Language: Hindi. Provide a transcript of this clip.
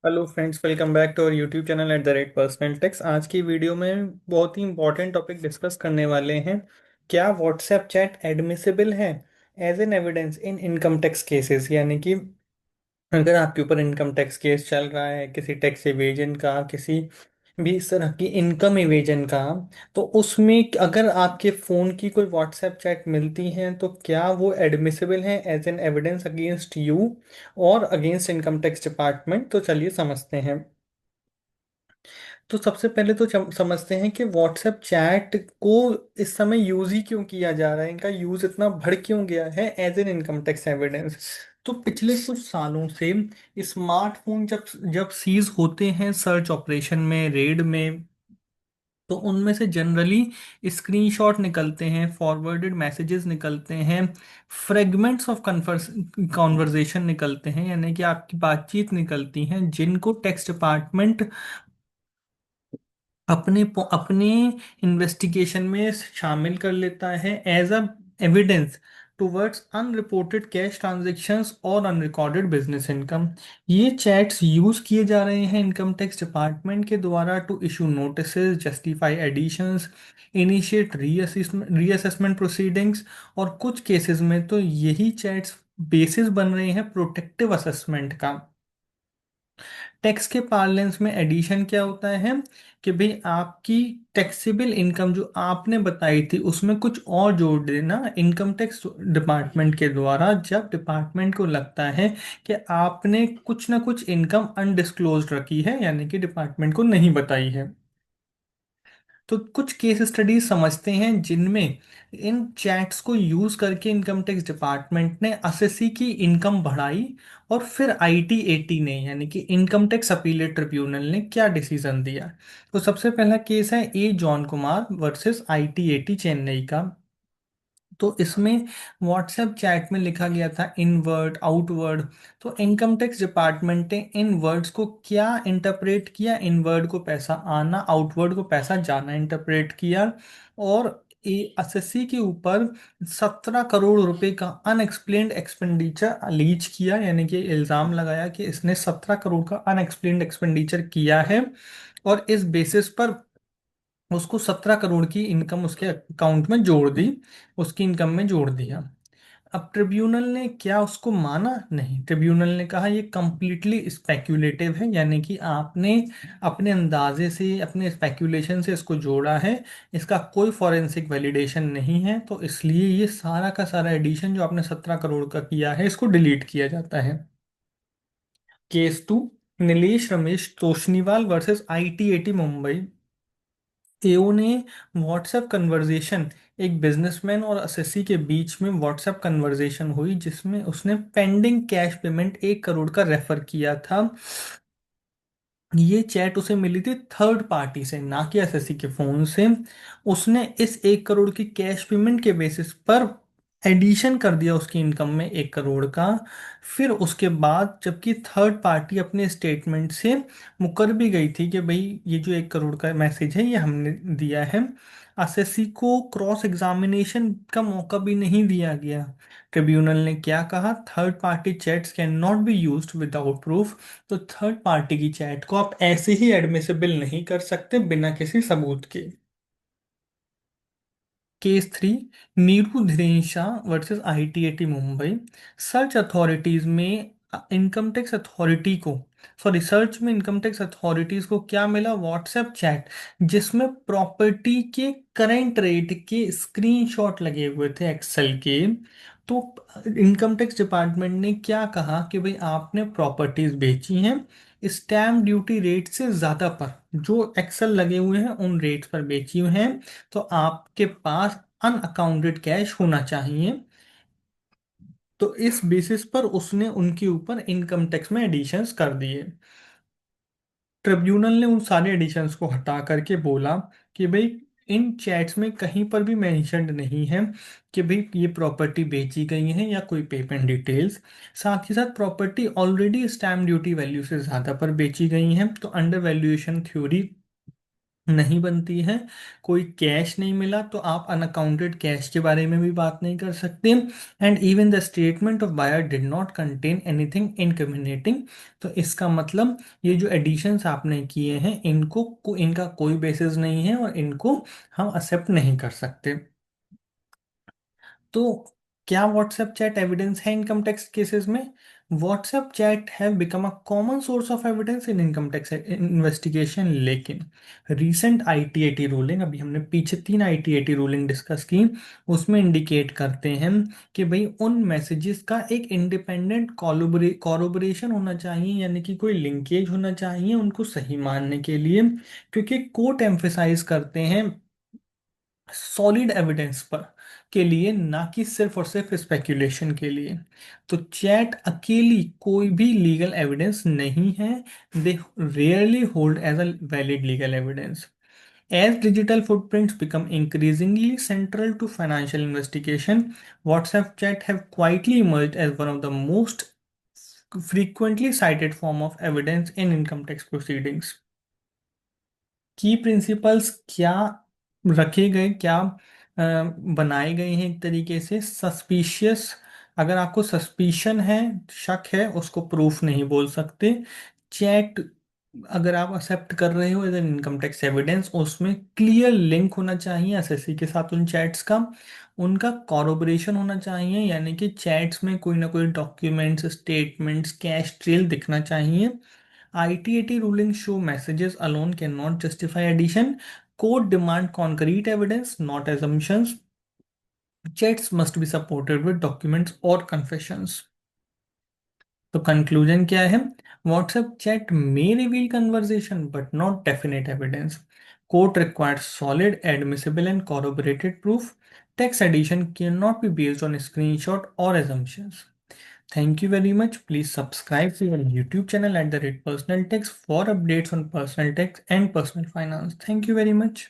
Hello friends, welcome back to our YouTube channel at the rate personal tax. आज की वीडियो में बहुत ही इंपॉर्टेंट टॉपिक डिस्कस करने वाले हैं। क्या व्हाट्सएप चैट एडमिसिबल है as an evidence in income tax cases? यानी कि अगर आपके ऊपर इनकम टैक्स केस चल रहा है, किसी टैक्स इवेजन का, किसी भी इस तरह की इनकम इवेजन का, तो उसमें अगर आपके फ़ोन की कोई व्हाट्सएप चैट मिलती है तो क्या वो एडमिसिबल है as an evidence against you और अगेंस्ट इनकम टैक्स डिपार्टमेंट? तो चलिए समझते हैं। तो सबसे पहले तो समझते हैं कि व्हाट्सएप चैट को इस समय यूज ही क्यों किया जा रहा है, इनका यूज इतना बढ़ क्यों गया है as an income tax evidence. तो पिछले कुछ सालों से स्मार्टफोन जब जब सीज होते हैं सर्च ऑपरेशन में, रेड में, तो उनमें से जनरली स्क्रीनशॉट निकलते हैं, फॉरवर्डेड मैसेजेस निकलते हैं, फ्रेगमेंट्स ऑफ कॉन्वर्जेशन निकलते हैं, यानी कि आपकी बातचीत निकलती हैं जिनको टैक्स डिपार्टमेंट अपने इन्वेस्टिगेशन में शामिल कर लेता है as a evidence towards unreported cash transactions और अनरिकॉर्डेड बिजनेस इनकम। ये चैट्स यूज किए जा रहे हैं इनकम टैक्स डिपार्टमेंट के द्वारा to issue notices, justify additions, initiate reassessment proceedings, और कुछ केसेस में तो यही चैट्स बेसिस बन रहे हैं प्रोटेक्टिव असेसमेंट का। टैक्स के पार्लेंस में एडिशन क्या होता है कि भाई आपकी टैक्सेबल इनकम जो आपने बताई थी उसमें कुछ और जोड़ देना इनकम टैक्स डिपार्टमेंट के द्वारा, जब डिपार्टमेंट को लगता है कि आपने कुछ ना कुछ इनकम अनडिस्क्लोज्ड रखी है, यानी कि डिपार्टमेंट को नहीं बताई है। तो कुछ केस स्टडीज समझते हैं जिनमें इन चैट्स को यूज करके इनकम टैक्स डिपार्टमेंट ने असेसी की इनकम बढ़ाई, और फिर आईटीएटी ने यानी कि इनकम टैक्स अपीलेट ट्रिब्यूनल ने क्या डिसीजन दिया। तो सबसे पहला केस है A John Kumar versus ITAT Chennai का। तो इसमें व्हाट्सएप चैट में लिखा गया था इनवर्ड आउटवर्ड। तो इनकम टैक्स डिपार्टमेंट ने इन वर्ड्स को क्या इंटरप्रेट किया, इनवर्ड को पैसा आना, आउटवर्ड को पैसा जाना इंटरप्रेट किया, और एसएससी के ऊपर 17 करोड़ रुपए का अनएक्सप्लेन्ड एक्सपेंडिचर लीच किया, यानी कि इल्जाम लगाया कि इसने 17 करोड़ का अनएक्सप्लेन्ड एक्सपेंडिचर किया है, और इस बेसिस पर उसको 17 करोड़ की इनकम उसके अकाउंट में जोड़ दी, उसकी इनकम में जोड़ दिया। अब ट्रिब्यूनल ने क्या उसको माना? नहीं, ट्रिब्यूनल ने कहा ये कंप्लीटली स्पेक्यूलेटिव है, यानी कि आपने अपने अंदाजे से, अपने स्पेक्यूलेशन से इसको जोड़ा है, इसका कोई फॉरेंसिक वैलिडेशन नहीं है, तो इसलिए ये सारा का सारा एडिशन जो आपने 17 करोड़ का किया है इसको डिलीट किया जाता है। Case two, Nilesh Ramesh Toshniwal versus ITAT Mumbai. AO ने व्हाट्सएप कन्वर्जेशन, एक बिजनेसमैन और असेसी के बीच में व्हाट्सएप कन्वर्जेशन हुई जिसमें उसने पेंडिंग कैश पेमेंट 1 करोड़ का रेफर किया था। ये चैट उसे मिली थी थर्ड पार्टी से, ना कि एसएससी के फोन से। उसने इस 1 करोड़ की कैश पेमेंट के बेसिस पर एडिशन कर दिया उसकी इनकम में 1 करोड़ का। फिर उसके बाद जबकि थर्ड पार्टी अपने स्टेटमेंट से मुकर भी गई थी कि भाई ये जो 1 करोड़ का मैसेज है ये हमने दिया है, एसएससी को क्रॉस एग्जामिनेशन का मौका भी नहीं दिया गया। ट्रिब्यूनल ने क्या कहा? Third party chats can not be used without proof. तो थर्ड पार्टी की चैट को आप ऐसे ही एडमिसिबल नहीं कर सकते बिना किसी सबूत के। Case three, Neeru Dhiren Shah versus ITAT Mumbai. Search authorities में इनकम टैक्स अथॉरिटी को, सॉरी, सर्च में इनकम टैक्स अथॉरिटीज को क्या मिला? व्हाट्सएप चैट जिसमें प्रॉपर्टी के करंट रेट के स्क्रीनशॉट लगे हुए थे एक्सेल के। तो इनकम टैक्स डिपार्टमेंट ने क्या कहा कि भाई आपने प्रॉपर्टीज बेची हैं स्टैम्प ड्यूटी रेट से ज़्यादा पर, जो एक्सेल लगे हुए हैं उन रेट्स पर बेची हुई हैं, तो आपके पास अनअकाउंटेड कैश होना चाहिए। तो इस बेसिस पर उसने उनके ऊपर इनकम टैक्स में एडिशंस कर दिए। ट्रिब्यूनल ने उन सारे एडिशंस को हटा करके बोला कि भाई इन चैट्स में कहीं पर भी मेंशन्ड नहीं है कि भाई ये प्रॉपर्टी बेची गई है या कोई पेमेंट डिटेल्स। साथ ही साथ property already stamp duty value से ज़्यादा पर बेची गई हैं, तो अंडर वैल्यूएशन थ्योरी नहीं बनती है। कोई कैश नहीं मिला तो आप अनअकाउंटेड कैश के बारे में भी बात नहीं कर सकते। And even the statement of buyer did not contain anything incriminating. तो इसका मतलब ये जो एडिशंस आपने किए हैं इनका कोई बेसिस नहीं है और इनको हम एक्सेप्ट नहीं कर सकते। तो क्या व्हाट्सएप चैट एविडेंस है इनकम टैक्स केसेस में? WhatsApp chat have become a common source of evidence in income tax investigation, लेकिन रीसेंट आईटीएटी रूलिंग, अभी हमने पीछे 3 आईटीएटी रूलिंग डिस्कस की, उसमें इंडिकेट करते हैं कि भाई उन मैसेजेस का एक इंडिपेंडेंट कॉरोबरेशन होना चाहिए, यानी कि कोई लिंकेज होना चाहिए उनको सही मानने के लिए, क्योंकि कोर्ट एम्फेसाइज करते हैं सॉलिड एविडेंस पर के लिए, ना कि सिर्फ और सिर्फ स्पेक्यूलेशन के लिए। तो चैट अकेली कोई भी लीगल एविडेंस नहीं है। They rarely hold as a valid legal evidence. As digital footprints become increasingly central to financial investigation, WhatsApp chat have quietly emerged as one of the most frequently cited form of evidence in income tax proceedings. की प्रिंसिपल्स क्या रखे गए, क्या बनाए गए हैं एक तरीके से सस्पिशियस। अगर आपको सस्पिशन है, शक है, उसको प्रूफ नहीं बोल सकते। चैट अगर आप एक्सेप्ट कर रहे हो as an income tax evidence, उसमें क्लियर लिंक होना चाहिए एसएससी के साथ उन चैट्स का। उनका कॉरोबरेशन होना चाहिए, यानी कि चैट्स में कोई ना कोई डॉक्यूमेंट्स, स्टेटमेंट्स, कैश ट्रेल दिखना चाहिए। ITAT rulings show messages alone cannot justify addition. Court demand concrete evidence, not assumptions. Chats must be supported with documents or confessions. तो कंक्लूजन क्या है? WhatsApp chat may reveal conversation but not definite evidence. Court requires solid, admissible, and corroborated proof. Text addition cannot be based on screenshot or assumptions. Thank you very much. Please subscribe to our YouTube channel at the rate Personal Tax for updates on personal tax and personal finance. Thank you very much.